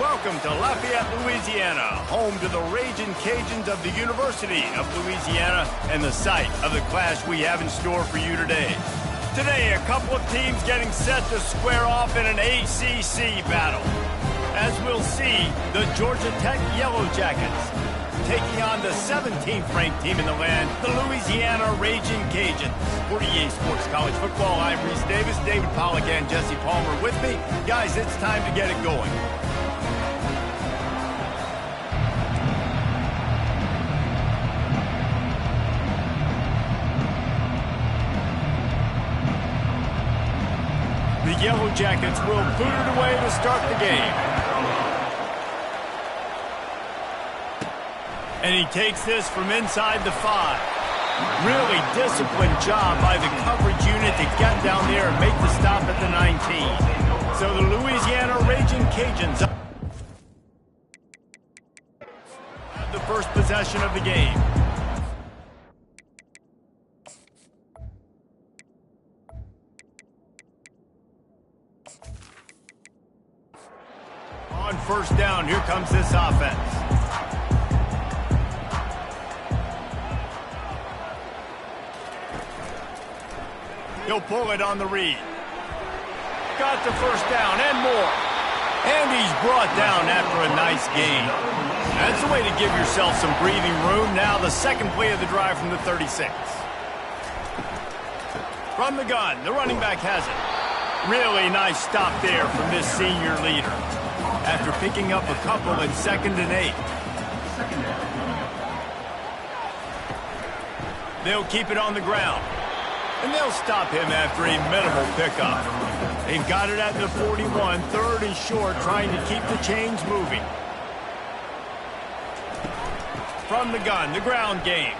Welcome to Lafayette, Louisiana, home to the Ragin' Cajuns of the University of Louisiana and the site of the clash we have in store for you today. Today, a couple of teams getting set to square off in an ACC battle. As we'll see, the Georgia Tech Yellow Jackets taking on the 17th ranked team in the land, the Louisiana Ragin' Cajuns. For EA Sports College Football, I'm Reese Davis, David Pollack, and Jesse Palmer with me. Guys, it's time to get it going. The Yellow Jackets will boot it away to start the game. And he takes this from inside the 5. Really disciplined job by the coverage unit to get down there and make the stop at the 19. So the Louisiana Ragin' Cajuns have the first possession of the game. On first down, here comes this offense. He'll pull it on the read. Got the first down and more. And he's brought down after a nice gain. That's the way to give yourself some breathing room. Now the second play of the drive from the 36. From the gun, the running back has it. Really nice stop there from this senior leader. After picking up a couple in 2nd and 8. They'll keep it on the ground. And they'll stop him after a minimal pickup. They've got it at the 41, 3rd and short, trying to keep the chains moving. From the gun, the ground game.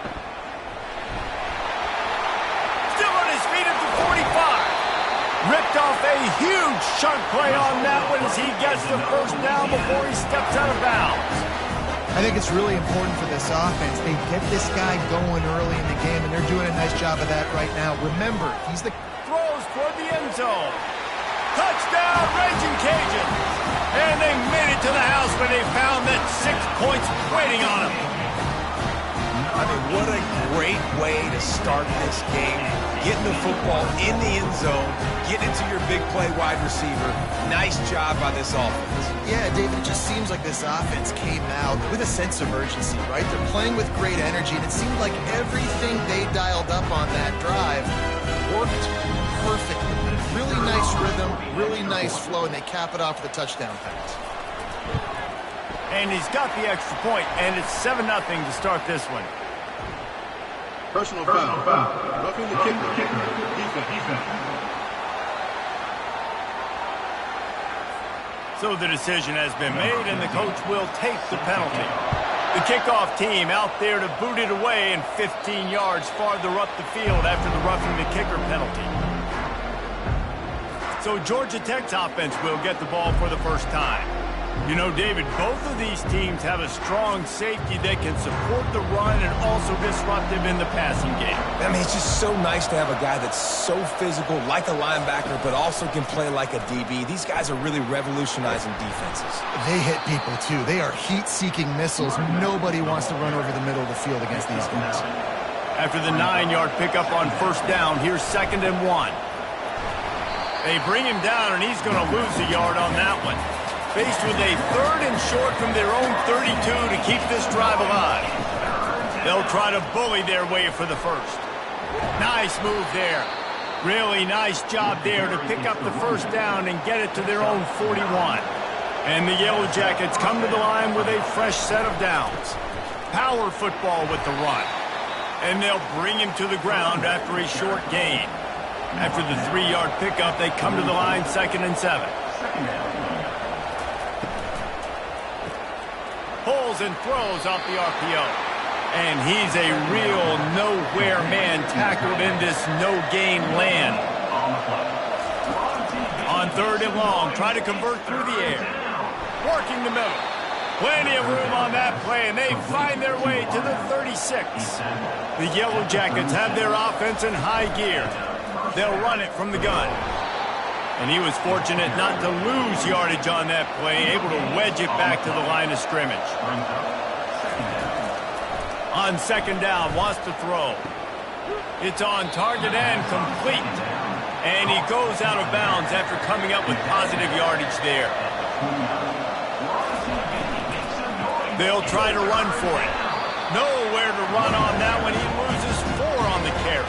Still on his feet at the 45. Ripped off a huge chunk play on that one as he gets the first down before he steps out of bounds. I think it's really important for this offense. They get this guy going early in the game, and they're doing a nice job of that right now. Remember, he's the... Throws toward the end zone. Touchdown, Ragin' Cajuns. And they made it to the house when they found that 6 points waiting on them. I mean, what a great way to start this game. Getting the football in the end zone, getting it to your big play wide receiver. Nice job by this offense. Yeah, David, it just seems like this offense came out with a sense of urgency, right? They're playing with great energy, and it seemed like everything they dialed up on that drive worked perfectly. Really nice rhythm, really nice flow, and they cap it off with a touchdown pass. And he's got the extra point, and it's 7-0 to start this one. Personal foul. Roughing the kicker. Defense. So the decision has been made, and the coach will take the penalty. The kickoff team out there to boot it away and 15 yards farther up the field after the roughing the kicker penalty. So Georgia Tech's offense will get the ball for the first time. You know, David, both of these teams have a strong safety that can support the run and also disruptive in the passing game. I mean, it's just so nice to have a guy that's so physical, like a linebacker, but also can play like a DB. These guys are really revolutionizing defenses. They hit people, too. They are heat-seeking missiles. Nobody wants to run over the middle of the field against these guys. After the 9-yard pickup on first down, here's 2nd and 1. They bring him down, and he's going to lose a yard on that one. Faced with a 3rd and short from their own 32 to keep this drive alive. They'll try to bully their way for the first. Nice move there. Really nice job there to pick up the first down and get it to their own 41. And the Yellow Jackets come to the line with a fresh set of downs. Power football with the run. And they'll bring him to the ground after a short gain. After the 3-yard pickup, they come to the line 2nd and 7. Pulls and throws off the RPO. And he's a real nowhere man tackled in this no-gain land. On 3rd and long, try to convert through the air. Working the middle. Plenty of room on that play, and they find their way to the 36. The Yellow Jackets have their offense in high gear. They'll run it from the gun. And he was fortunate not to lose yardage on that play, able to wedge it back to the line of scrimmage. On second down, wants to throw. It's on target and complete. And he goes out of bounds after coming up with positive yardage there. They'll try to run for it. Nowhere to run on that one. He loses 4 on the carry.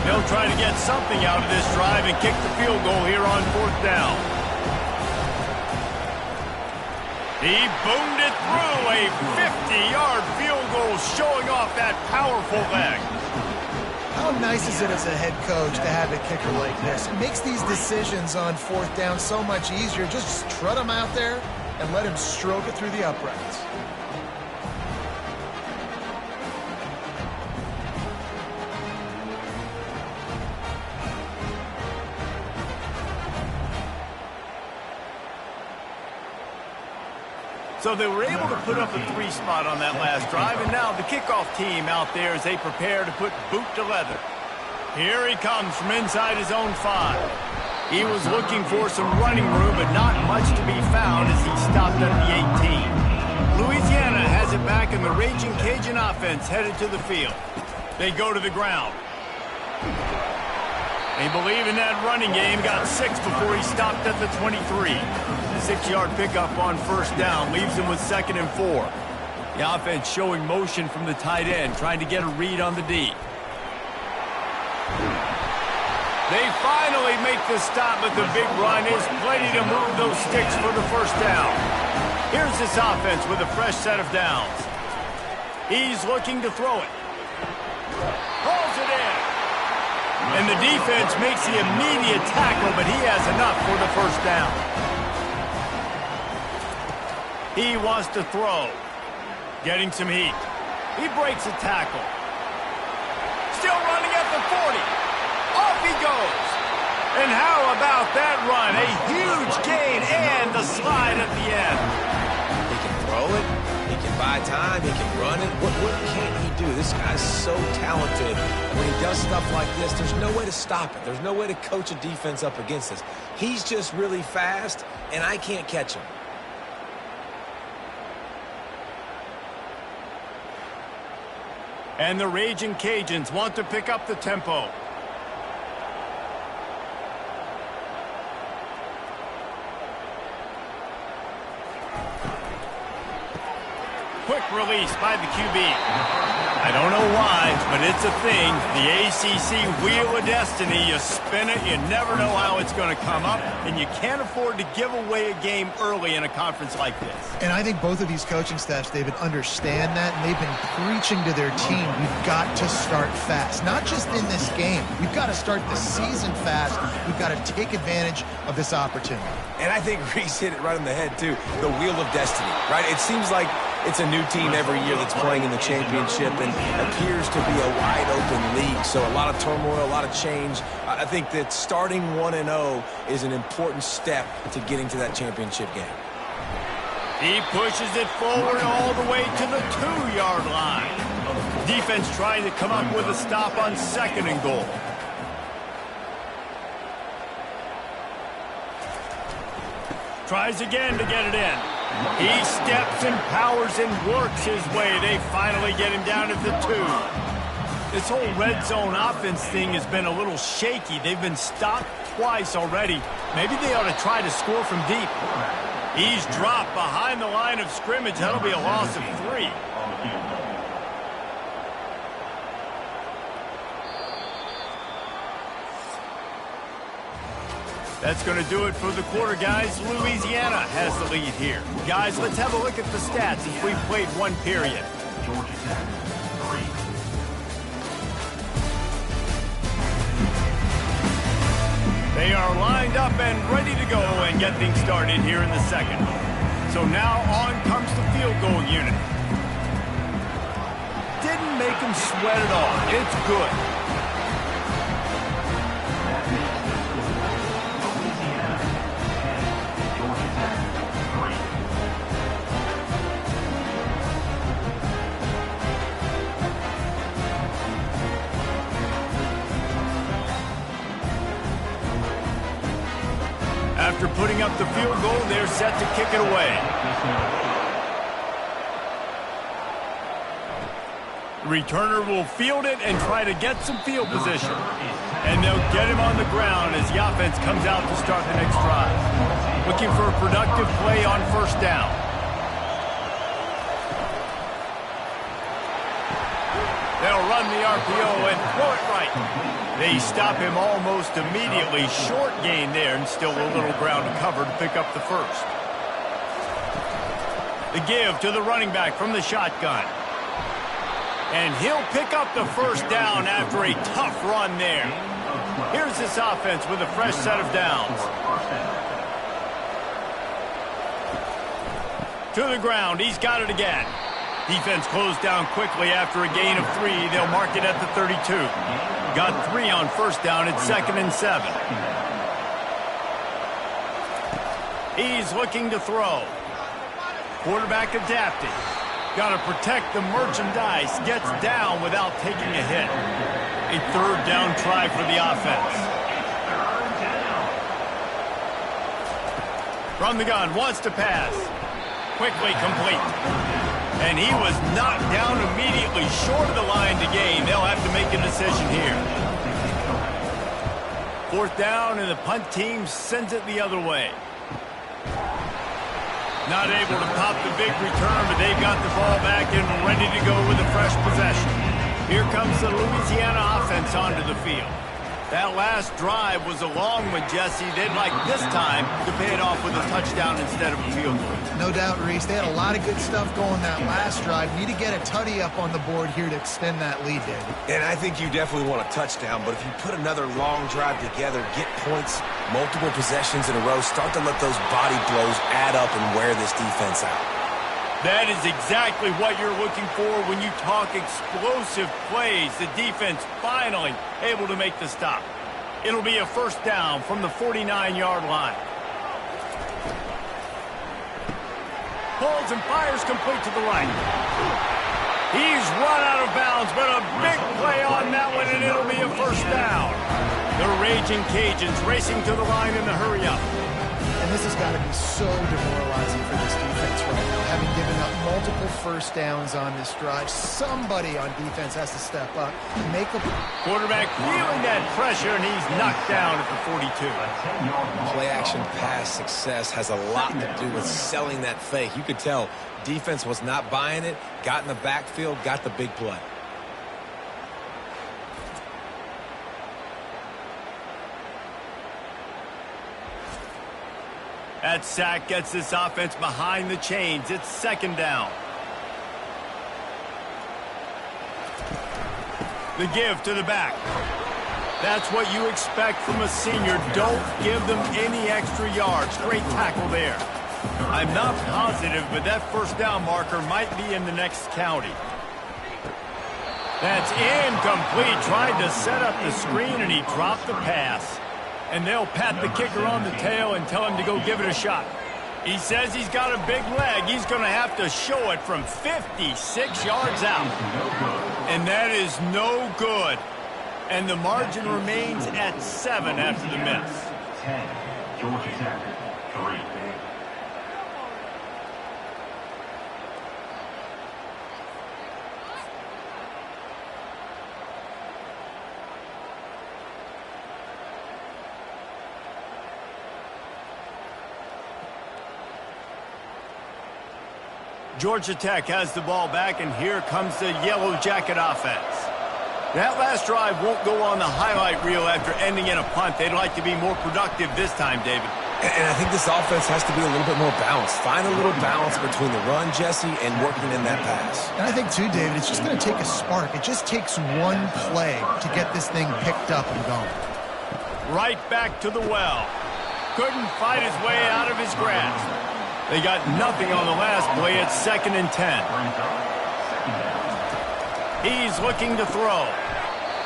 They'll try to get something out of this drive and kick the field goal here on fourth down. He boomed it through a 50-yard field goal, showing off that powerful leg. How nice is it as a head coach to have a kicker like this? It makes these decisions on fourth down so much easier. Just strut him out there and let him stroke it through the uprights. So they were able to put up a 3 spot on that last drive, and now the kickoff team out there as they prepare to put boot to leather. Here he comes from inside his own 5. He was looking for some running room, but not much to be found as he stopped at the 18. Louisiana has it back, and the Raging Cajun offense headed to the field. They go to the ground. They believe in that running game, got 6 before he stopped at the 23. 6-yard pickup on first down leaves him with 2nd and 4. The offense showing motion from the tight end, trying to get a read on the D. They finally make the stop, but the big run is plenty to move those sticks for the first down. Here's this offense with a fresh set of downs. He's looking to throw it. Hauls it in. And the defense makes the immediate tackle, but he has enough for the first down. He wants to throw. Getting some heat. He breaks a tackle. Still running at the 40. Off he goes. And how about that run? A huge gain and the slide at the end. He can throw it. He can buy time. He can run it. What can't he do? This guy's so talented. When he does stuff like this, there's no way to stop it. There's no way to coach a defense up against this. He's just really fast, and I can't catch him. And the Raging Cajuns want to pick up the tempo. Quick release by the QB. I don't know why, but it's a thing. The ACC Wheel of Destiny. You spin it, you never know how it's going to come up, and you can't afford to give away a game early in a conference like this. And I think both of these coaching staffs, David, understand that, and they've been preaching to their team, we've got to start fast. Not just in this game. We've got to start the season fast. We've got to take advantage of this opportunity. And I think Reese hit it right on the head, too. The Wheel of Destiny, right? It seems like it's a new team every year that's playing in the championship and appears to be a wide-open league. So a lot of turmoil, a lot of change. I think that starting 1-0 is an important step to getting to that championship game. He pushes it forward all the way to the 2-yard line. Defense trying to come up with a stop on 2nd and goal. Tries again to get it in. He steps and powers and works his way. They finally get him down at the 2. This whole red zone offense thing has been a little shaky. They've been stopped twice already. Maybe they ought to try to score from deep. He's dropped behind the line of scrimmage. That'll be a loss of 3. That's going to do it for the quarter, guys. Louisiana has the lead here. Guys, let's have a look at the stats as we've played 1 period. They are lined up and ready to go and get things started here in the 2nd. So now on comes the field goal unit. Didn't make him sweat at all. It's good. field goal. They're set to kick it away. Returner will field it and try to get some field position. And they'll get him on the ground as the offense comes out to start the next drive. Looking for a productive play on first down. They'll run the RPO and throw it right. They stop him almost immediately. Short gain there and still a little ground to cover to pick up the first. The give to the running back from the shotgun. And he'll pick up the first down after a tough run there. Here's this offense with a fresh set of downs. To the ground, he's got it again. Defense closed down quickly after a gain of 3. They'll mark it at the 32. Got 3 on first down at 2nd and 7. He's looking to throw. Quarterback adapted. Got to protect the merchandise. Gets down without taking a hit. A third down try for the offense. From the gun, wants to pass. Quickly complete. And he was knocked down immediately short of the line to gain. They'll have to make a decision here. Fourth down, and the punt team sends it the other way. Not able to pop the big return, but they've got the ball back and ready to go with a fresh possession. Here comes the Louisiana offense onto the field. That last drive was a long one, Jesse. They'd like this time to pay it off with a touchdown instead of a field goal. No doubt, Reese. They had a lot of good stuff going that last drive. Need to get a tutty up on the board here to extend that lead, David. And I think you definitely want a touchdown, but if you put another long drive together, get points, multiple possessions in a row, start to let those body blows add up and wear this defense out. That is exactly what you're looking for when you talk explosive plays. The defense finally able to make the stop. It'll be a first down from the 49-yard line. Pulls and fires complete to the right. He's run out of bounds, but a big play on that one, and it'll be a first down. The Raging Cajuns racing to the line in the hurry-up. And this has got to be so demoralizing for this defense right now, having given up multiple first downs on this drive. Somebody on defense has to step up, make a quarterback feeling that pressure, and he's knocked down at the 42. Play-action pass success has a lot to do with selling that fake. You could tell defense was not buying it, got in the backfield, got the big play. That sack gets this offense behind the chains. It's second down. The give to the back. That's what you expect from a senior. Don't give them any extra yards. Great tackle there. I'm not positive, but that first down marker might be in the next county. That's incomplete. Tried to set up the screen, and he dropped the pass. And they'll pat the kicker on the tail and tell him to go give it a shot. He says he's got a big leg. He's going to have to show it from 56 yards out. And that is no good. And the margin remains at 7 after the miss. 10, Georgia Tech, 3. Georgia Tech has the ball back, and here comes the Yellow Jacket offense. That last drive won't go on the highlight reel after ending in a punt. They'd like to be more productive this time, David. And I think this offense has to be a little bit more balanced. Find a little balance between the run, Jesse, and working in that pass. And I think, too, David, it's just going to take a spark. It just takes one play to get this thing picked up and going. Right back to the well. Couldn't fight his way out of his grasp. They got nothing on the last play. It's 2nd and 10. He's looking to throw.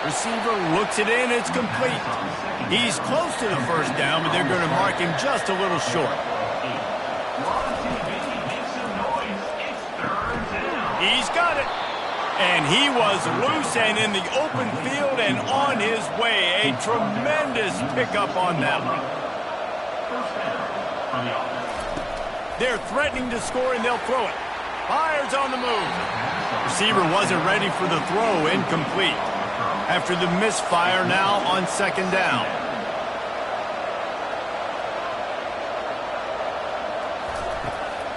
Receiver looks it in. It's complete. He's close to the first down, but they're going to mark him just a little short. He's got it. And he was loose and in the open field and on his way. A tremendous pickup on that one. They're threatening to score, and they'll throw it. Fires on the move. Receiver wasn't ready for the throw. Incomplete. After the misfire, now on second down.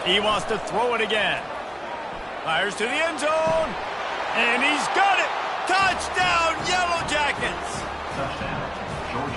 He wants to throw it again. Fires to the end zone. And he's got it. Touchdown, Yellow Jackets.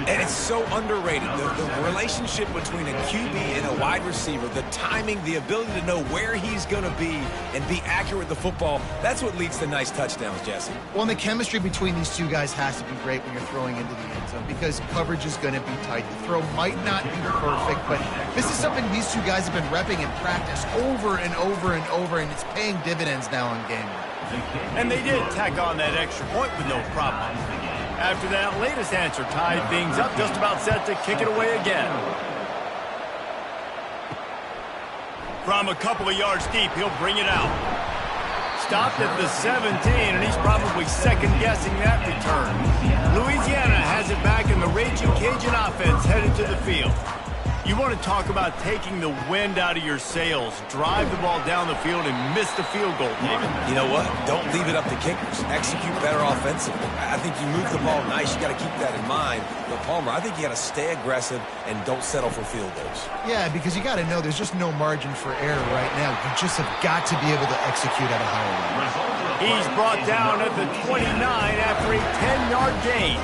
And it's so underrated. The relationship between a QB and a wide receiver, the timing, the ability to know where he's going to be and be accurate with the football, that's what leads to nice touchdowns, Jesse. Well, and the chemistry between these two guys has to be great when you're throwing into the end zone because coverage is going to be tight. The throw might not be perfect, but this is something these two guys have been repping in practice over and over and over, and it's paying dividends now on game day. And they did tack on that extra point with no problem. After that latest answer tied things up, just about set to kick it away again. From a couple of yards deep, he'll bring it out. Stopped at the 17, and he's probably second-guessing that return. Louisiana has it back, and the Raging Cajun offense headed to the field. You want to talk about taking the wind out of your sails. Drive the ball down the field and miss the field goal, David. You know what? Don't leave it up to kickers. Execute better offensively. I think you move the ball nice. You got to keep that in mind. But Palmer, I think you got to stay aggressive and don't settle for field goals. Yeah, because you got to know there's just no margin for error right now. You just have got to be able to execute at a higher level. He's brought down at the 29 after a 10-yard gain.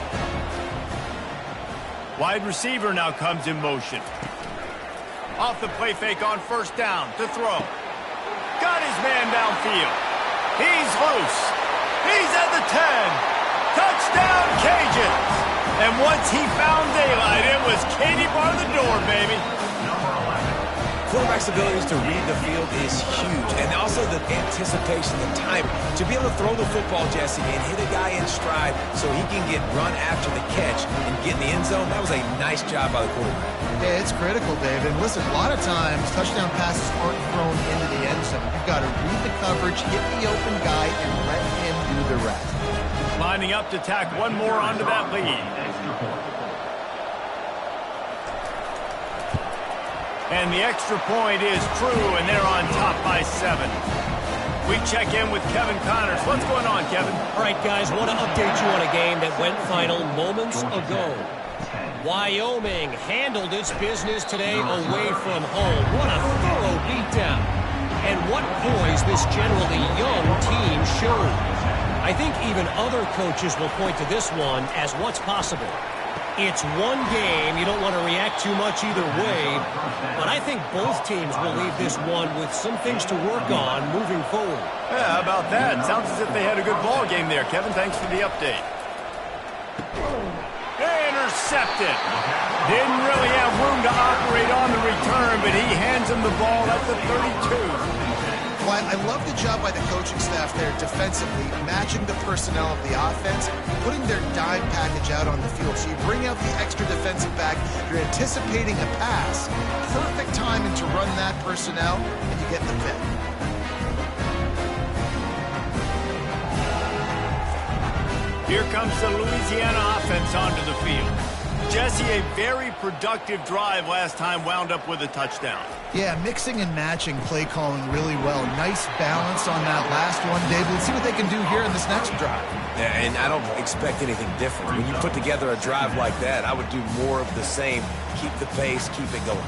Wide receiver now comes in motion. Off the play fake on first down to throw. Got his man downfield. He's loose. He's at the 10. Touchdown, Cajuns. And once he found daylight, it was Katie bar the door, baby. Quarterback's abilities to read the field is huge. And also the anticipation, the time to be able to throw the football, Jesse, and hit a guy in stride so he can get run after the catch and get in the end zone. That was a nice job by the quarterback. Yeah, it's critical, David. And listen, a lot of times touchdown passes aren't thrown into the end zone. You've got to read the coverage, hit the open guy, and let him do the rest. Lining up to tack one more onto that lead. And the extra point is true, and they're on top by 7. We check in with Kevin Connors. What's going on, Kevin? All right, guys, want to update you on a game that went final moments ago. Wyoming handled its business today away from home. What a thorough beatdown. And what poise this generally young team showed. I think even other coaches will point to this one as what's possible. It's one game. You don't want to react too much either way. But I think both teams will leave this one with some things to work on moving forward. Yeah, how about that? Sounds as if they had a good ball game there, Kevin. Thanks for the update. Intercepted. Didn't really have room to operate on the return, but he hands him the ball at the 32. Well, I love the job by the coaching staff there defensively, matching the personnel of the offense, putting their dime package out on the field. So you bring out the extra defensive back, you're anticipating a pass, perfect timing to run that personnel, and you get the pick. Here comes the Louisiana offense onto the field. Jesse, a very productive drive last time wound up with a touchdown. Yeah, mixing and matching play calling really well. Nice balance on that last one, David. Let's see what they can do here in this next drive. Yeah, and I don't expect anything different. When you put together a drive like that, I would do more of the same. Keep the pace, keep it going.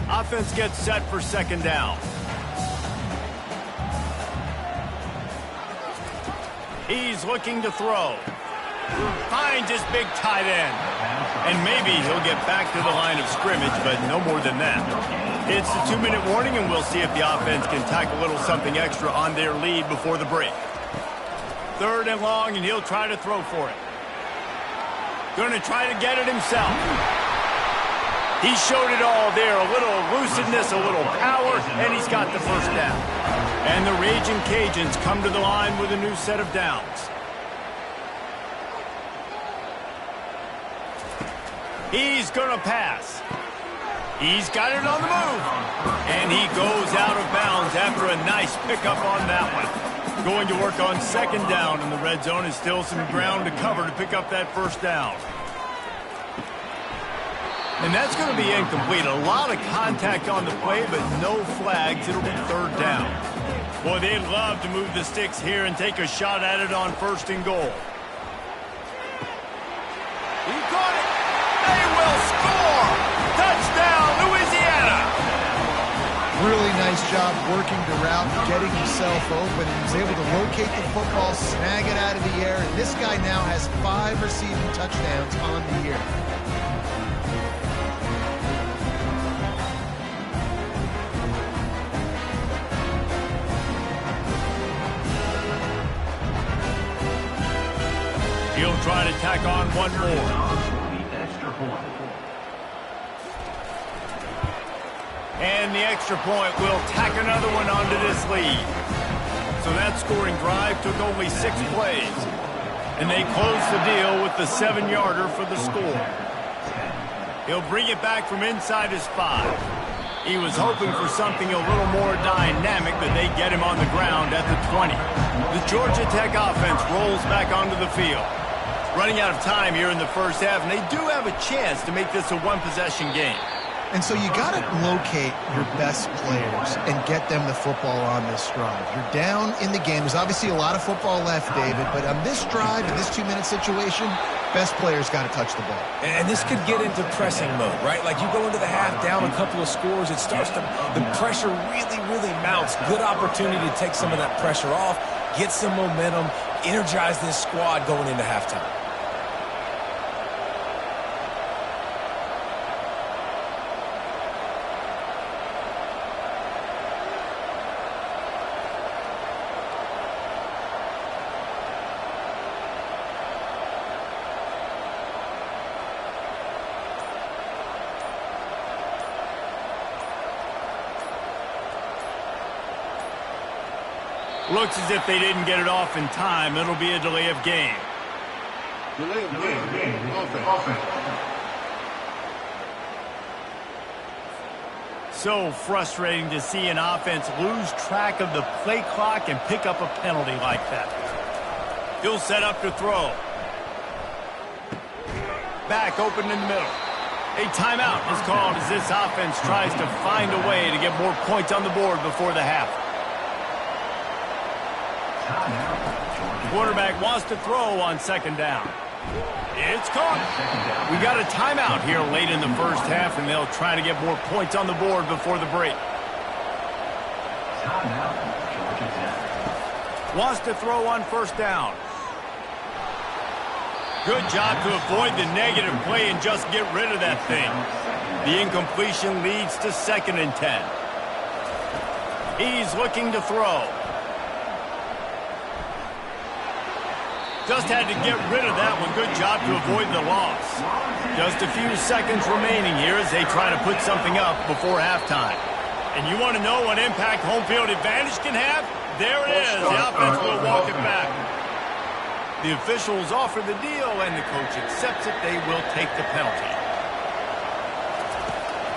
Offense gets set for second down. He's looking to throw. Finds his big tight end. And maybe he'll get back to the line of scrimmage, but no more than that. It's the 2-minute warning, and we'll see if the offense can tack a little something extra on their lead before the break. 3rd and long, and he'll try to throw for it. Going to try to get it himself. He showed it all there, a little elusiveness, a little power, and he's got the first down. And the Raging Cajuns come to the line with a new set of downs. He's going to pass. He's got it on the move. And he goes out of bounds after a nice pickup on that one. Going to work on second down, and the red zone is still some ground to cover to pick up that first down. And that's going to be incomplete. A lot of contact on the play, but no flags. It'll be third down. Boy, they'd love to move the sticks here and take a shot at it on first and goal. He caught it. They will score. Touchdown, Louisiana. Really nice job working the route, getting himself open, and he's able to locate the football, snag it out of the air, and this guy now has 5 receiving touchdowns on the year. He'll try to tack on one more. And the extra point will tack another one onto this lead. So that scoring drive took only 6 plays. And they closed the deal with the 7-yarder for the score. He'll bring it back from inside his 5. He was hoping for something a little more dynamic, but they get him on the ground at the 20. The Georgia Tech offense rolls back onto the field. Running out of time here in the first half, and they do have a chance to make this a one-possession game. And so you got to locate your best players and get them the football on this drive. You're down in the game. There's obviously a lot of football left, David, but on this drive, in this 2-minute situation, best players got to touch the ball. And this could get into pressing mode, right? Like you go into the half down a couple of scores, it starts to, the pressure really mounts. Good opportunity to take some of that pressure off, get some momentum, energize this squad going into halftime. Looks as if they didn't get it off in time. It'll be a delay of game. Delay of game. Offense. So frustrating to see an offense lose track of the play clock and pick up a penalty like that. He'll set up to throw. Back open in the middle. A timeout is called as this offense tries to find a way to get more points on the board before the half. Quarterback wants to throw on second down. It's caught. We got a timeout here late in the first half, and they'll try to get more points on the board before the break. Wants to throw on first down. Good job to avoid the negative play and just get rid of that thing. The incompletion leads to 2nd and 10. He's looking to throw. Just had to get rid of that one. Good job to avoid the loss. Just a few seconds remaining here as they try to put something up before halftime. And you want to know what impact home field advantage can have? There it is. The offense will walk it back. The officials offer the deal, and the coach accepts it. They will take the penalty.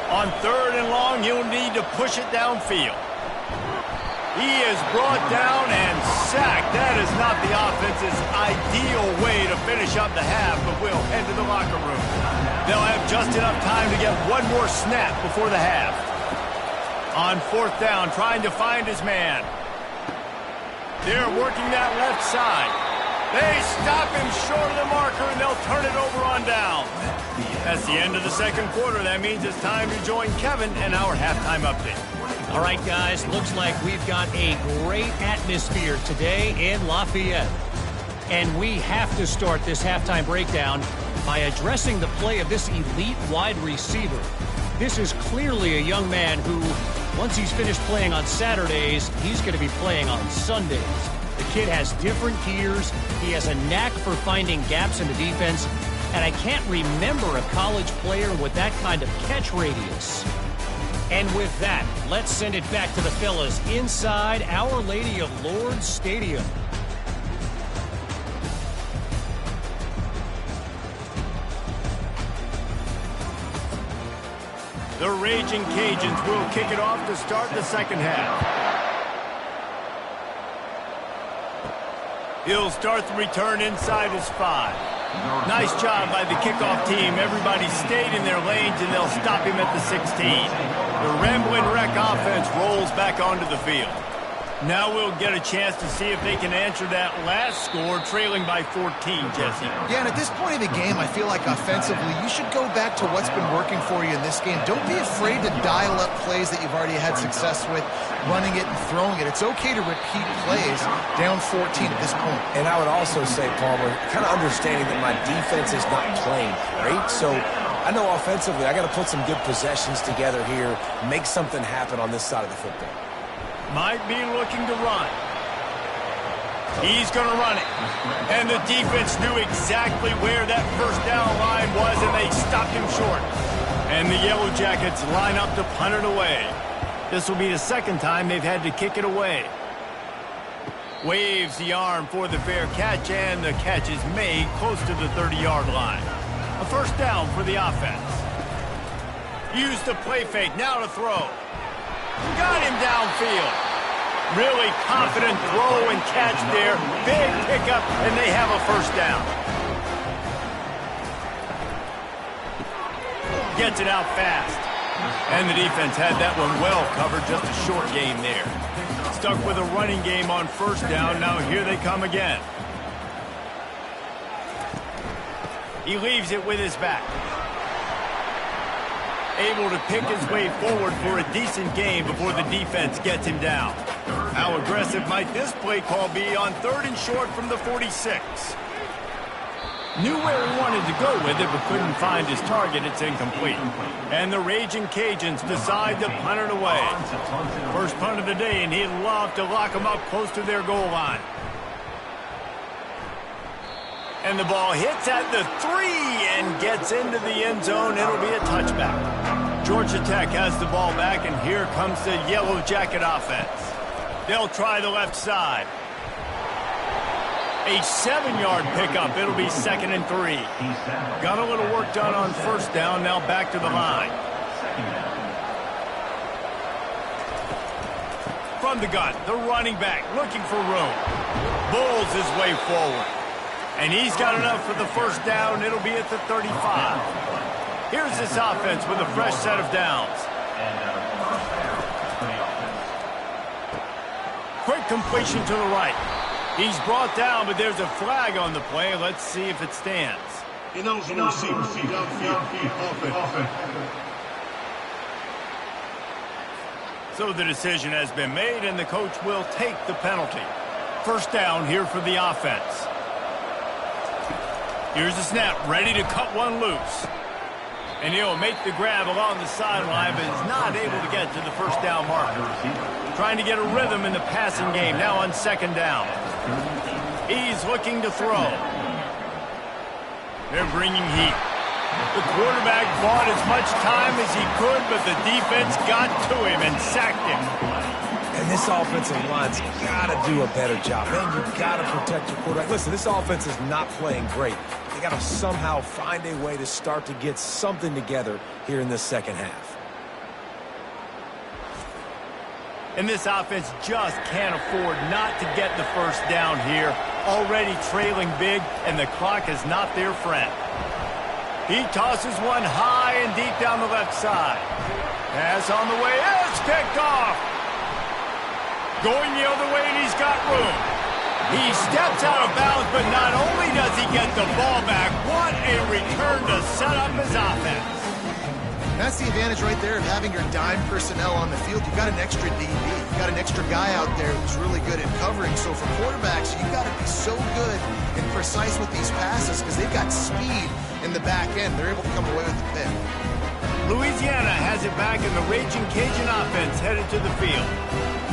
On 3rd and long, he'll need to push it downfield. He is brought down and sacked. That is not the offense's ideal way to finish up the half, but we'll head to the locker room. They'll have just enough time to get one more snap before the half. On 4th down, trying to find his man. They're working that left side. They stop him short of the marker, and they'll turn it over on down. That's the end of the 2nd quarter. That means it's time to join Kevin and our halftime update. All right, guys, looks like we've got a great atmosphere today in Lafayette. And we have to start this halftime breakdown by addressing the play of this elite wide receiver. This is clearly a young man who, once he's finished playing on Saturdays, he's going to be playing on Sundays. The kid has different gears. He has a knack for finding gaps in the defense. And I can't remember a college player with that kind of catch radius. And with that, let's send it back to the fellas inside Our Lady of Lourdes Stadium. The Raging Cajuns will kick it off to start the second half. He'll start the return inside his 5. Nice job by the kickoff team. Everybody stayed in their lanes, and they'll stop him at the 16. The Ramblin' Wreck offense rolls back onto the field. Now we'll get a chance to see if they can answer that last score, trailing by 14, Jesse. Yeah, and at this point of the game, I feel like offensively, you should go back to what's been working for you in this game. Don't be afraid to dial up plays that you've already had success with, running it and throwing it. It's okay to repeat plays down 14 at this point. And I would also say, Palmer, kind of understanding that my defense is not playing great, so I know offensively I got to put some good possessions together here, make something happen on this side of the football. Might be looking to run. He's going to run it. And the defense knew exactly where that first down line was, and they stopped him short. And the Yellow Jackets line up to punt it away. This will be the second time they've had to kick it away. Waves the arm for the fair catch, and the catch is made close to the 30-yard line. A first down for the offense. Use the play fake, now to throw. Got him downfield. Really confident throw and catch there. Big pickup, and they have a first down. Gets it out fast. And the defense had that one well covered, just a short game there. Stuck with a running game on first down. Now here they come again. He leaves it with his back. Able to pick his way forward for a decent game before the defense gets him down. How aggressive might this play call be on 3rd and short from the 46? Knew where he wanted to go with it, but couldn't find his target. It's incomplete. And the Raging Cajuns decide to punt it away. First punt of the day, and he'd love to lock them up close to their goal line. And the ball hits at the 3 and gets into the end zone. It'll be a touchback. Georgia Tech has the ball back, and here comes the Yellow Jacket offense. They'll try the left side. A 7-yard pickup. It'll be 2nd and 3. Got a little work done on first down. Now back to the line. From the gun, the running back looking for room. Bulls his way forward. And he's got enough for the first down. It'll be at the 35. Here's this offense with a fresh set of downs. Quick completion to the right. He's brought down, but there's a flag on the play. Let's see if it stands. So the decision has been made, and the coach will take the penalty. First down here for the offense. Here's the snap, ready to cut one loose. And he'll make the grab along the sideline, but is not able to get to the first down marker. Trying to get a rhythm in the passing game, now on 2nd down. He's looking to throw. They're bringing heat. The quarterback bought as much time as he could, but the defense got to him and sacked him. And this offensive line's got to do a better job. Man, you've got to protect your quarterback. Listen, this offense is not playing great. They got to somehow find a way to start to get something together here in this second half. And this offense just can't afford not to get the first down here. Already trailing big, and the clock is not their friend. He tosses one high and deep down the left side. Pass on the way. It's picked off. Going the other way, and he's got room. He steps out of bounds, but not only does he get the ball back, what a return to set up his offense. That's the advantage right there of having your dime personnel on the field. You've got an extra DB. You've got an extra guy out there who's really good at covering. So for quarterbacks, you've got to be so good and precise with these passes because they've got speed in the back end. They're able to come away with the pick. Louisiana has it back, and the Raging Cajun offense headed to the field.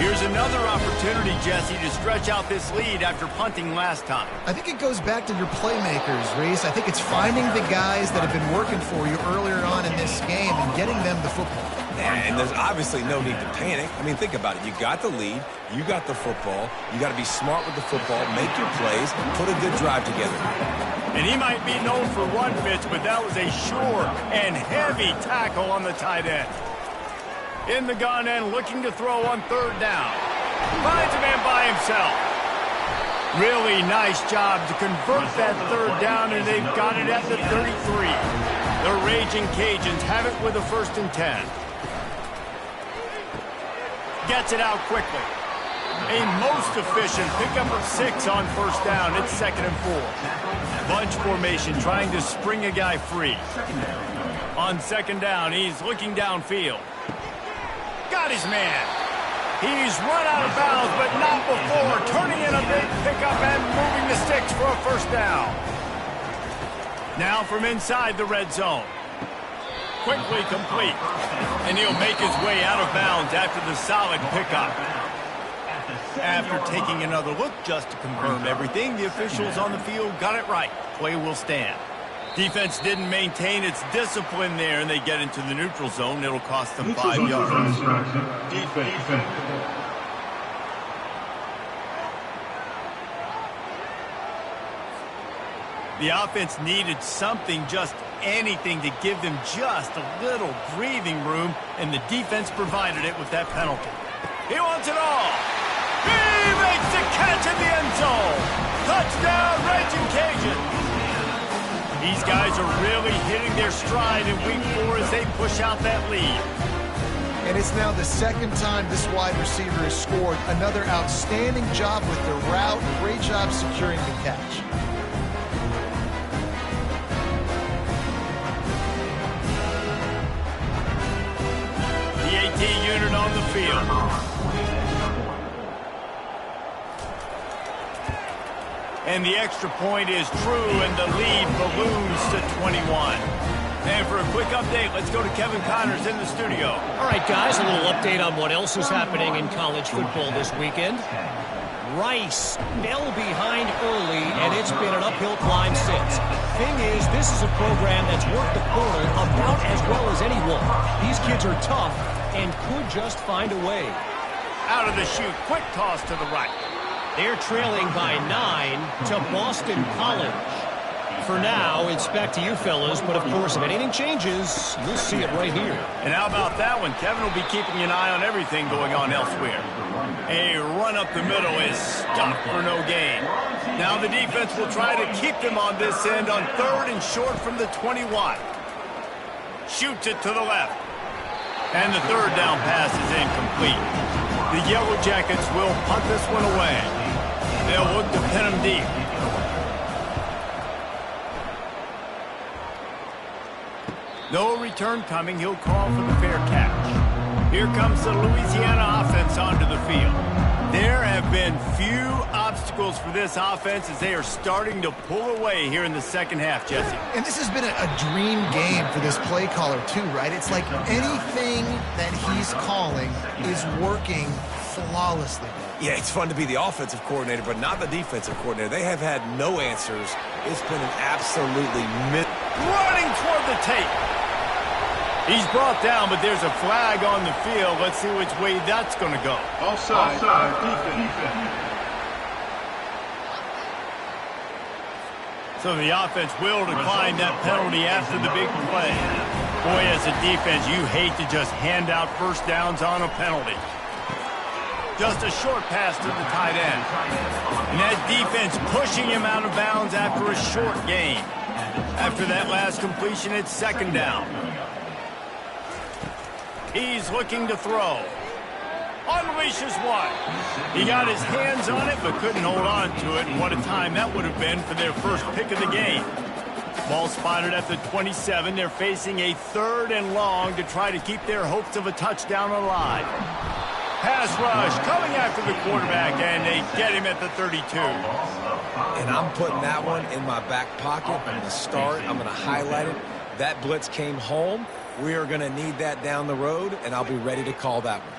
Here's another opportunity, Jesse, to stretch out this lead after punting last time. I think it goes back to your playmakers, Reese. I think it's finding the guys that have been working for you earlier on in this game and getting them the football. And there's obviously no need to panic. I mean, think about it. You got the lead. You got the football. You got to be smart with the football, make your plays, put a good drive together. And he might be known for run fits, but that was a sure and heavy tackle on the tight end. In the gun end, looking to throw on third down. Finds a man by himself. Really nice job to convert that third down, and they've got it at the 33. The Raging Cajuns have it with a 1st and 10. Gets it out quickly. A most efficient pickup of 6 on 1st down. It's 2nd and 4. Bunch formation trying to spring a guy free. On 2nd down, he's looking downfield. Got his man. He's run out of bounds, but not before turning in a big pickup and moving the sticks for a 1st down. Now from inside the red zone. Quickly complete. And he'll make his way out of bounds after the solid pickup. After taking another look just to confirm everything, the officials on the field got it right. Play will stand. Defense didn't maintain its discipline there, and they get into the neutral zone. It'll cost them 5 yards. Defense. The offense needed something, just anything, to give them just a little breathing room, and the defense provided it with that penalty. He wants it all. He makes the catch in the end zone. Touchdown, Raging Cajuns. These guys are really hitting their stride in week 4 as they push out that lead. And it's now the 2nd time this wide receiver has scored. Another outstanding job with the route. Great job securing the catch. The AT unit on the field. And the extra point is true, and the lead balloons to 21. And for a quick update, let's go to Kevin Connors in the studio. All right, guys, a little update on what else is happening in college football this weekend. Rice fell behind early, and it's been an uphill climb since. Thing is, this is a program that's worked the corner about as well as anyone. These kids are tough and could just find a way. Out of the chute, quick toss to the right. They're trailing by 9 to Boston College. For now, it's back to you fellas, but of course, if anything changes, you'll see it right here. And how about that one? Kevin will be keeping an eye on everything going on elsewhere. A run up the middle is stopped for no gain. Now the defense will try to keep them on this end on 3rd and short from the 21. Shoots it to the left. And the 3rd down pass is incomplete. The Yellow Jackets will punt this one away. They'll look to pin him deep. No return coming. He'll call for the fair catch. Here comes the Louisiana offense onto the field. There have been few obstacles for this offense as they are starting to pull away here in the 2nd half, Jesse. And this has been a dream game for this play caller too, right? It's like anything that he's calling is working flawlessly. Yeah, it's fun to be the offensive coordinator, but not the defensive coordinator. They have had no answers. It's been an absolutely running toward the tape. He's brought down, but there's a flag on the field. Let's see which way that's going to go. Offside. Defense. So the offense will decline that penalty after the big play. Boy, as a defense, you hate to just hand out 1st downs on a penalty. Just a short pass to the tight end. And that defense pushing him out of bounds after a short gain. After that last completion, it's 2nd down. He's looking to throw. Unleashes one. He got his hands on it, but couldn't hold on to it. And what a time that would have been for their first pick of the game. Ball spotted at the 27. They're facing a 3rd and long to try to keep their hopes of a touchdown alive. Pass rush coming after the quarterback, and they get him at the 32. And I'm putting that one in my back pocket. I'm going to start. I'm going to highlight it. That blitz came home. We are going to need that down the road, and I'll be ready to call that one.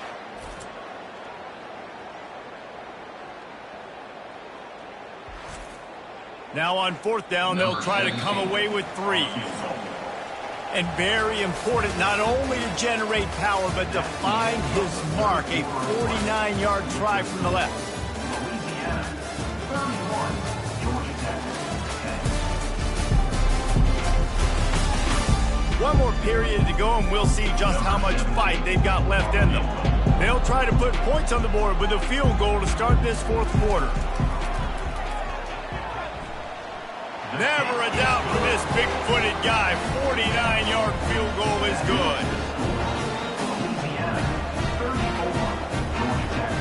Now on 4th down, they'll try to come away with 3. And very important not only to generate power, but to find his mark. A 49-yard try from the left. Louisiana, 31, Georgia Tech, 10. One more period to go, and we'll see just how much fight they've got left in them. They'll try to put points on the board with a field goal to start this fourth quarter. Never a doubt for this big-footed guy. 49-yard field goal is good. Louisiana, 34, Georgia Tech,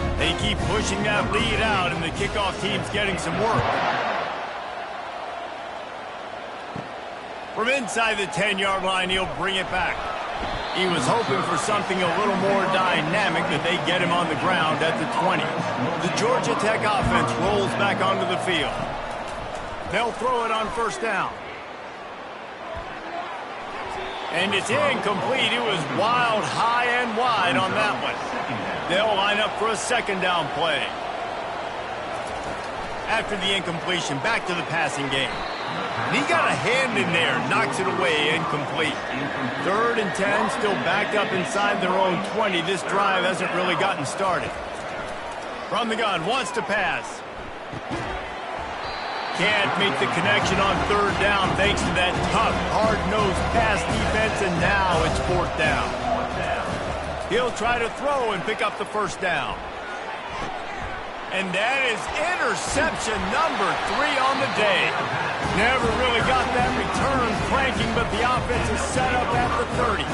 10. They keep pushing that lead out, and the kickoff team's getting some work. From inside the 10-yard line, he'll bring it back. He was hoping for something a little more dynamic, but they get him on the ground at the 20. The Georgia Tech offense rolls back onto the field. They'll throw it on first down. And it's incomplete. It was wild, high and wide on that one. They'll line up for a second down play. After the incompletion, back to the passing game. And he got a hand in there, knocks it away, incomplete. 3rd and 10, still backed up inside their own 20. This drive hasn't really gotten started. From the gun, wants to pass. Can't make the connection on 3rd down thanks to that tough, hard-nosed pass defense, and now it's 4th down. He'll try to throw and pick up the first down. And that is interception number 3 on the day. Never really got that return cranking, but the offense is set up at the 30.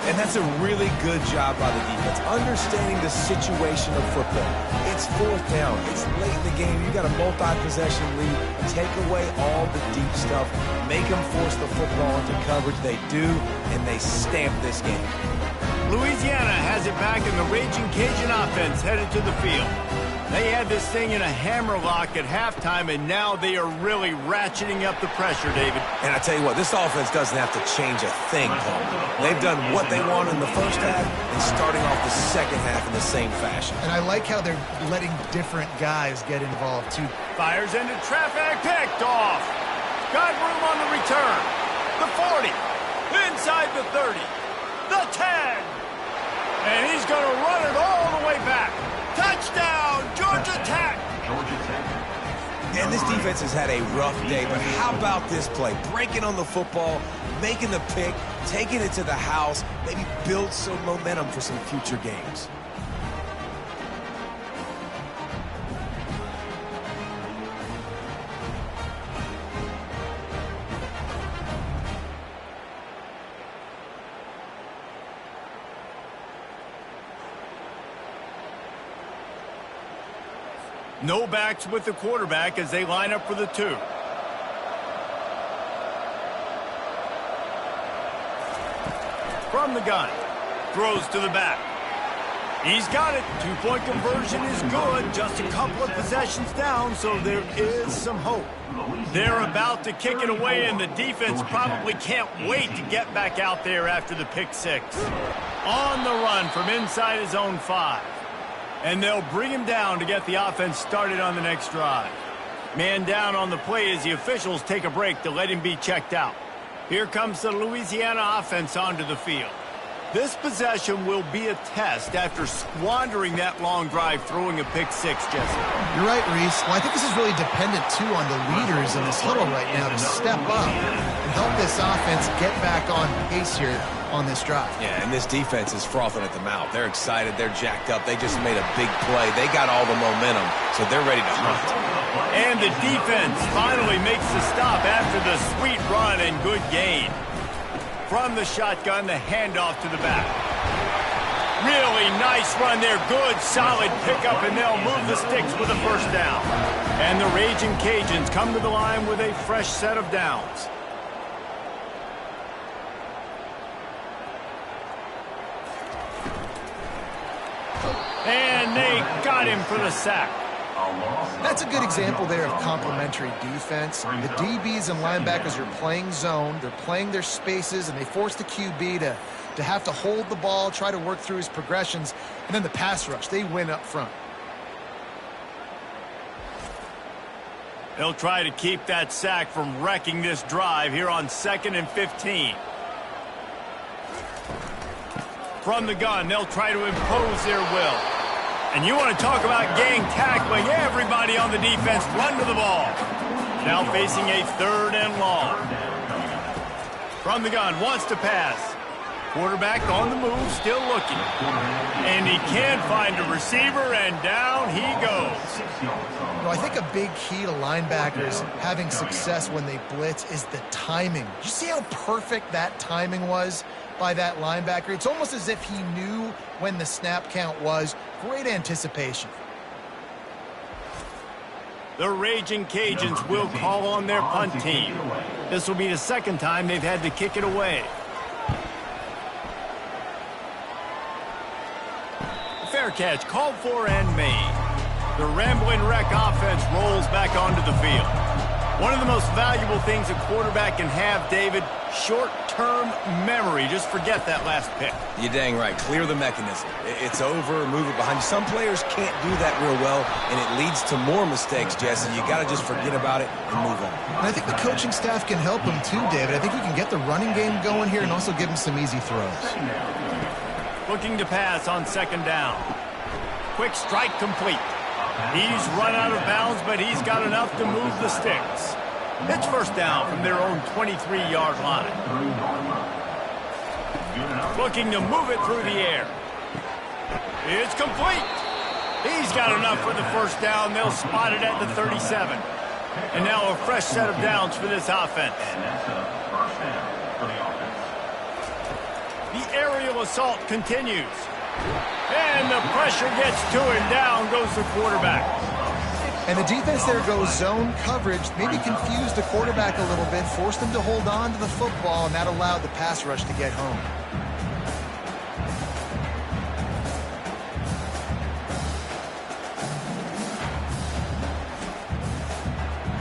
And that's a really good job by the defense, understanding the situation of football. It's 4th down. It's late in the game. You got a multi-possession lead. Take away all the deep stuff. Make them force the football into coverage. They do, and they stamp this game. Louisiana has it back, and the Raging Cajun offense headed to the field. They had this thing in a hammerlock at halftime, and now they are really ratcheting up the pressure, David. And I tell you what, this offense doesn't have to change a thing, Paul. They've done what they want in the first half and starting off the second half in the same fashion. And I like how they're letting different guys get involved, too. Fires into traffic, picked off. Got room on the return. The 40, inside the 30, the 10. And he's going to run it all the way back. Touchdown, Georgia Tech! Georgia Tech. And this defense has had a rough day, but how about this play? Breaking on the football, making the pick, taking it to the house, maybe build some momentum for some future games. No backs with the quarterback as they line up for the 2. From the gun. Throws to the back. He's got it. 2-point conversion is good. Just a couple of possessions down, so there is some hope. They're about to kick it away, and the defense probably can't wait to get back out there after the pick 6. On the run from inside his own 5. And they'll bring him down to get the offense started on the next drive. Man down on the play as the officials take a break to let him be checked out. Here comes the Louisiana offense onto the field. This possession will be a test after squandering that long drive throwing a pick 6, Jesse. You're right, Reese. Well, I think this is really dependent, too, on the leaders in this huddle right now to step up and help this offense get back on pace here on this drive. Yeah, and this defense is frothing at the mouth. They're excited. They're jacked up. They just made a big play. They got all the momentum, so they're ready to hunt. And the defense finally makes the stop after the sweet run and good gain. From the shotgun, the handoff to the back. Really nice run there. Good, solid pickup, and they'll move the sticks with a first down. And the Raging Cajuns come to the line with a fresh set of downs. And they got him for the sack. That's a good example there of complementary defense. The DBs and linebackers are playing zone, they're playing their spaces, and they force the QB to have to hold the ball, try to work through his progressions, and then the pass rush, they win up front. They'll try to keep that sack from wrecking this drive here on 2nd and 15. From the gun, they'll try to impose their will. And you want to talk about gang tackling. Everybody on the defense run to the ball. Now facing a 3rd and long. From the gun, wants to pass. Quarterback on the move, still looking. And he can't find a receiver, and down he goes. You know, I think a big key to linebackers having success when they blitz is the timing. Did you see how perfect that timing was by that linebacker? It's almost as if he knew when the snap count was. Great anticipation. The Raging Cajuns will call on their punt team. This will be the 2nd time they've had to kick it away. Fair catch called for and made. The Rambling Wreck offense rolls back onto the field. One of the most valuable things a quarterback can have, David, short-term memory. Just forget that last pick. You're dang right. Clear the mechanism. It's over, move it behind you. Some players can't do that real well, and it leads to more mistakes, Jesse. You got to just forget about it and move on. And I think the coaching staff can help him too, David. I think we can get the running game going here and also give him some easy throws. Looking to pass on 2nd down. Quick strike complete. He's run out of bounds, but he's got enough to move the sticks. It's 1st down from their own 23-yard line. Looking to move it through the air. It's complete. He's got enough for the 1st down. They'll spot it at the 37. And now a fresh set of downs for this offense. The aerial assault continues. And the pressure gets to him. Down goes the quarterback. And the defense there goes zone coverage, maybe confused the quarterback a little bit, forced him to hold on to the football, and that allowed the pass rush to get home.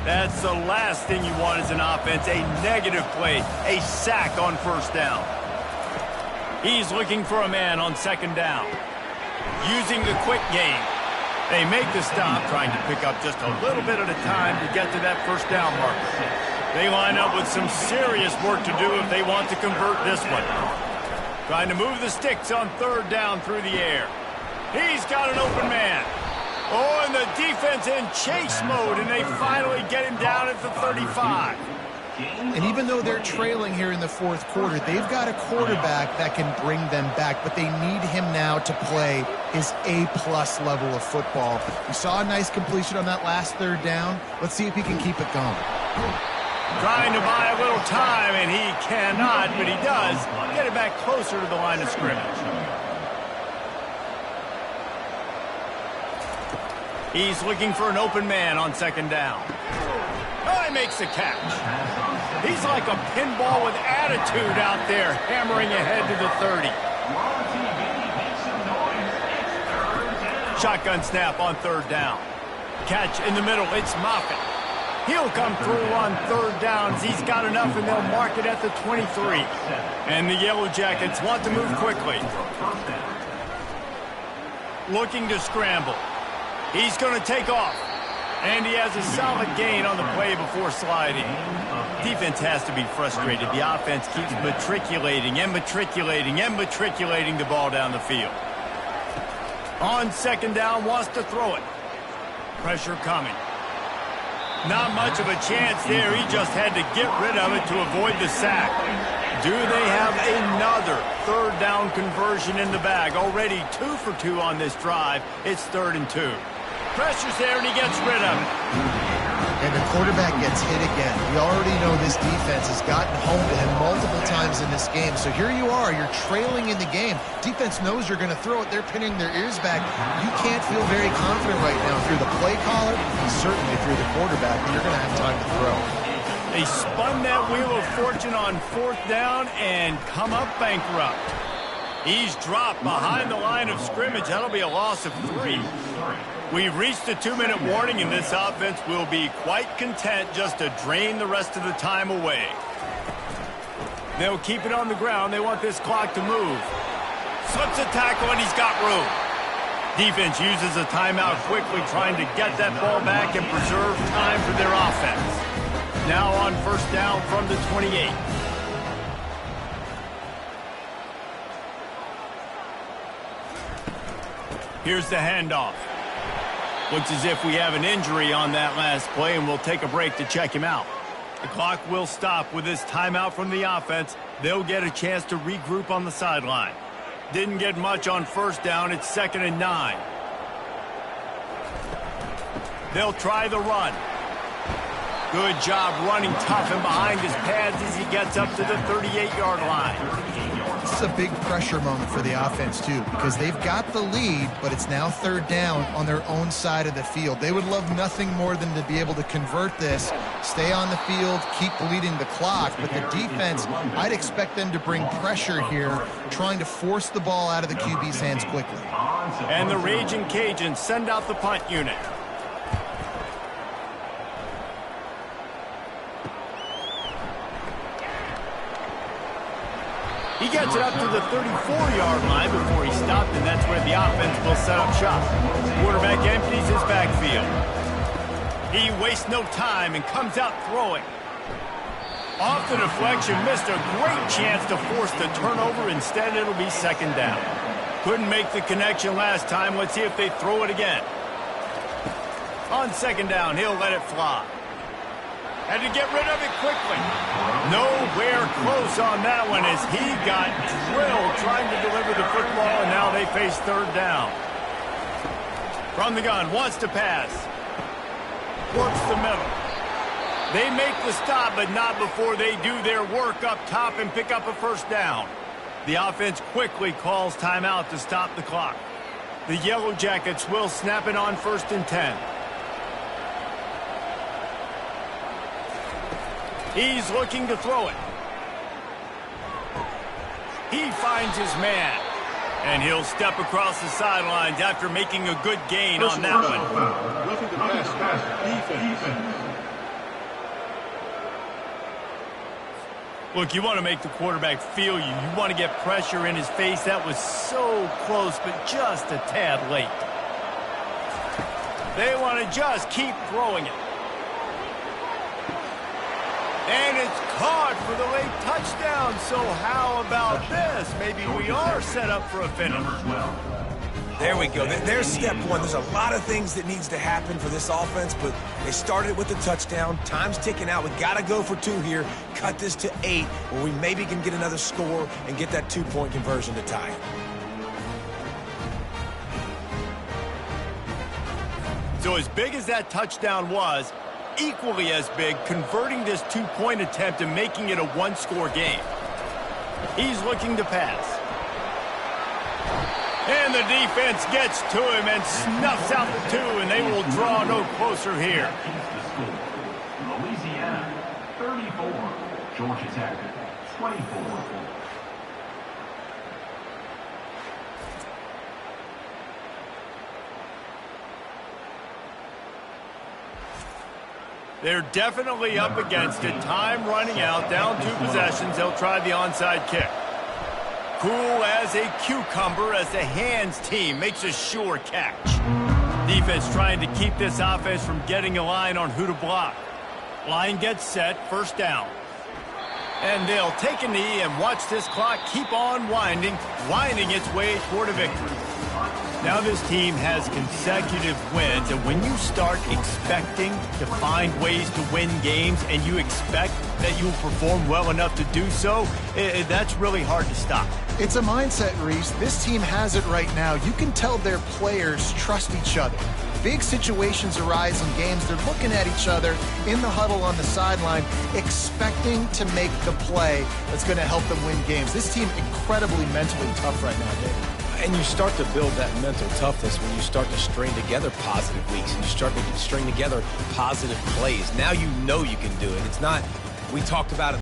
That's the last thing you want as an offense, a negative play, a sack on 1st down. He's looking for a man on 2nd down. Using the quick game. They make the stop, trying to pick up just a little bit at a time to get to that 1st down marker. They line up with some serious work to do if they want to convert this one. Trying to move the sticks on 3rd down through the air. He's got an open man. Oh, and the defense in chase mode, and they finally get him down at the 35. And even though they're trailing here in the 4th quarter, they've got a quarterback that can bring them back, but they need him now to play his A-plus level of football. We saw a nice completion on that last 3rd down. Let's see if he can keep it going. Trying to buy a little time, and he cannot, but he does get it back closer to the line of scrimmage. He's looking for an open man on 2nd down. Oh, he makes the catch. He's like a pinball with attitude out there, hammering ahead to the 30. Shotgun snap on 3rd down. Catch in the middle, it's Moffitt. He'll come through on 3rd downs. He's got enough, and they'll mark it at the 23. And the Yellow Jackets want to move quickly. Looking to scramble. He's going to take off. And he has a solid gain on the play before sliding. Defense has to be frustrated. The offense keeps matriculating and matriculating and matriculating the ball down the field. On 2nd down, wants to throw it. Pressure coming. Not much of a chance there. He just had to get rid of it to avoid the sack. Do they have another 3rd down conversion in the bag? Already 2 for 2 on this drive. It's 3rd and 2. Pressure's there, and he gets rid of it. And the quarterback gets hit again. We already know this defense has gotten home to him multiple times in this game. So here you are. You're trailing in the game. Defense knows you're going to throw it. They're pinning their ears back. You can't feel very confident right now through the play caller and certainly through the quarterback. You're going to have time to throw. They spun that wheel of fortune on 4th down and come up bankrupt. He's dropped behind the line of scrimmage. That'll be a loss of 3. We've reached the 2-minute warning, and this offense will be quite content just to drain the rest of the time away. They'll keep it on the ground. They want this clock to move. Slips a tackle, and he's got room. Defense uses a timeout quickly, trying to get that ball back and preserve time for their offense. Now on first down from the 28. Here's the handoff. Looks as if we have an injury on that last play, and we'll take a break to check him out. The clock will stop with this timeout from the offense. They'll get a chance to regroup on the sideline. Didn't get much on first down. It's 2nd and 9. They'll try the run. Good job running tough and behind his pads as he gets up to the 38-yard line. This is a big pressure moment for the offense, too, because they've got the lead, but it's now 3rd down on their own side of the field. They would love nothing more than to be able to convert this, stay on the field, keep bleeding the clock. But the defense, I'd expect them to bring pressure here, trying to force the ball out of the QB's hands quickly. And the Raging Cajuns send out the punt unit. He gets it up to the 34-yard line before he stopped, and that's where the offense will set up shop. Quarterback empties his backfield. He wastes no time and comes out throwing. Off the deflection, missed a great chance to force the turnover. Instead, it'll be 2nd down. Couldn't make the connection last time. Let's see if they throw it again. On 2nd down, he'll let it fly. Had to get rid of it quickly. Nowhere close on that one as he got drilled trying to deliver the football, and now they face 3rd down. From the gun, wants to pass. Works the middle. They make the stop, but not before they do their work up top and pick up a 1st down. The offense quickly calls timeout to stop the clock. The Yellow Jackets will snap it on 1st and 10. He's looking to throw it. He finds his man. And he'll step across the sidelines after making a good gain on that one. Roughing the pass. Defense. Look, you want to make the quarterback feel you. You want to get pressure in his face. That was so close, but just a tad late. They want to just keep throwing it. And it's caught for the late touchdown. So how about this? Maybe we are set up for a finish. There we go. There's step one. There's a lot of things that needs to happen for this offense, but they started with the touchdown. Time's ticking out. We got to go for 2 here. Cut this to 8, where we maybe can get another score and get that 2-point conversion to tie it. So as big as that touchdown was, equally as big, converting this 2-point attempt and making it a 1-score game. He's looking to pass. And the defense gets to him and snuffs out the 2, and they will draw no closer here. Louisiana, 34. Georgia Tech, 24. They're definitely up against it. Time running out. Down 2 possessions. They'll try the onside kick. Cool as a cucumber as the hands team makes a sure catch. Defense trying to keep this offense from getting a line on who to block. Line gets set. 1st down. And they'll take a knee and watch this clock keep on winding its way toward a victory. Now this team has consecutive wins, and when you start expecting to find ways to win games and you expect that you'll perform well enough to do so, that's really hard to stop. It's a mindset, Reese. This team has it right now. You can tell their players trust each other. Big situations arise in games. They're looking at each other in the huddle on the sideline, expecting to make the play that's going to help them win games. This team incredibly mentally tough right now, David. And you start to build that mental toughness when you start to string together positive weeks and you start to string together positive plays. Now you know you can do it. It's not, we talked about it